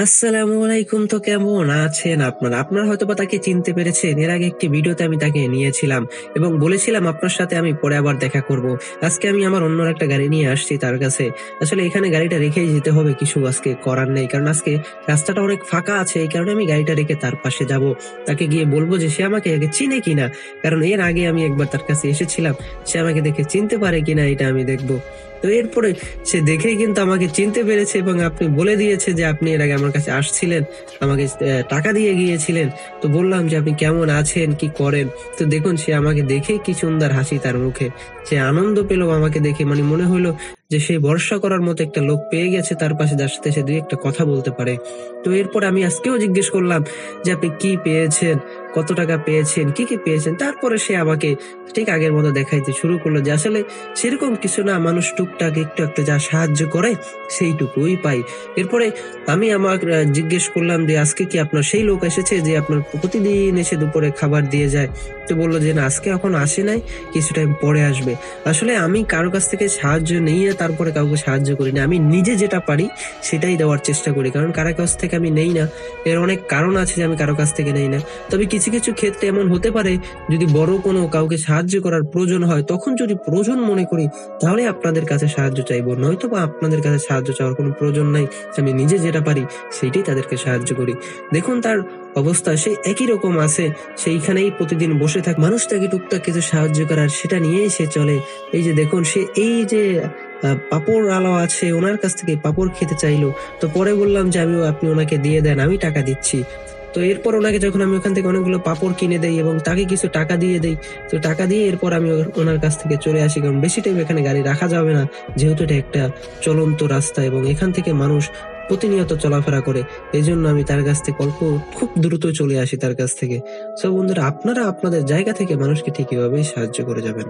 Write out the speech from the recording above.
আসসালামু আলাইকুম। তো কেমন আছেন আপনারা? আপনারা হয়তোবা তাকে চিনতে পেরেছেন। এর আগে একটি ভিডিওতে আমি তাকে নিয়েছিলাম এবং বলেছিলাম আপনার সাথে আমি পরে আবার দেখা করব। আজকে আমি আমার অন্য একটা গাড়ি নিয়ে আসছি তার কাছে। আসলে এখানে গাড়িটা রেখেই যেতে হবে, কিছু আজকে করার নেই। কারণ আজকে রাস্তাটা অনেক ফাঁকা আছে, এই কারণে আমি গাড়িটা রেখে তার পাশে যাব। তাকে গিয়ে বলব যে সে আমাকে আগে চিনে কিনা। কারণ এর আগে আমি একবার তার কাছে এসেছিলাম। সে আমাকে দেখে চিনতে পারে কিনা এটা আমি দেখব। তো এরপরে সে দেখেই কিন্তু আমাকে চিনতে পেরেছে এবং আপনি বলে দিয়েছে যে আপনি এর আগে আমার কাছে আসছিলেন, আমাকে টাকা দিয়ে গিয়েছিলেন। তো বললাম যে আপনি কেমন আছেন, কি করেন? তো দেখুন সে আমাকে দেখেই কি সুন্দর হাসি তার মুখে। সে আনন্দ পেল আমাকে দেখে, মানে মনে হইলো যে সে ভরসা করার মতো একটা লোক পেয়ে গেছে তার পাশে, যার সাথে সে ২ একটা কথা বলতে পারে। তো এরপর আমি আজকেও জিজ্ঞেস করলাম যে আপনি কি পেয়েছেন? কত টাকা পেয়েছেন? কি পেয়েছেন? তারপরে সে আমাকে ঠিক আগের মতো দেখাইতে শুরু করলো যে আসলে সেরকম কিছু না, মানুষ টুকটাক একটু একটা যা সাহায্য করে সেইটুকুই পাই। এরপরে আমি আমার জিজ্ঞেস করলাম যে আজকে কি আপনার সেই লোক এসেছে যে আপনার প্রতিদিন এসে দুপুরে খাবার দিয়ে যায়? তো বলল যে না, আজকে এখনো আসে নাই, কিছু টাইম পরে আসবে। আসলে আমি কারো কাছ থেকে সাহায্য নিয়ে তারপরে কাউকে সাহায্য করি না। আমি নিজে যেটা পারি সেটাই দেওয়ার চেষ্টা করি। কারণ কারো কাছ থেকে আমি নেই না। এর অনেক কারণ আছে যে আমি কারো কাছ থেকে নেই না। তবে কিছু ক্ষেত্রে এমন হতে পারে, যদি বড় কোনো কাউকে সাহায্য করার প্রয়োজন হয়, তখন যদি প্রয়োজন মনে করি তাহলে আপনাদের কাছে সাহায্য চাইবো। নয়তোবা আপনাদের কাছে সাহায্য চাওয়ার কোনো প্রয়োজন নাই। আমি নিজে যেটা পারি সেইটাই তাদেরকে সাহায্য করি। দেখুন তার অবস্থা সেই একই রকম আছে। সেইখানেই প্রতিদিন বসে থাকে। মানুষ তাকে টুকটাক কিছু সাহায্য করার সেটা নিয়েই সে চলে। এই যে দেখুন সে এই যে পাঁপড় আছে, উনার কাছ থেকে পাঁপড় খেতে চাইলো। তো পরে বললাম যে আপনি উনাকে দিয়ে দেন, আমি টাকা দিচ্ছি। তো এরপর ওনাকে যখন আমি ওখান থেকে অনেকগুলো পাঁপড় কিনে দেই এবং তাকে কিছু টাকা দিয়ে দেই। তো টাকা দিয়ে এরপর আমি ওনার কাছ থেকে চলে আসি। কারণ বেশি টাইম এখানে গাড়ি রাখা যাবে না। যেহেতু এটা একটা চলন্ত রাস্তা এবং এখান থেকে মানুষ প্রতিনিয়ত চলাফেরা করে। এজন্য আমি তার কাছ থেকে খুব দ্রুত চলে আসি তার কাছ থেকে। সো বন্ধুরা, আপনারা আপনাদের জায়গা থেকে মানুষকে ঠিক এভাবেই সাহায্য করে যাবেন।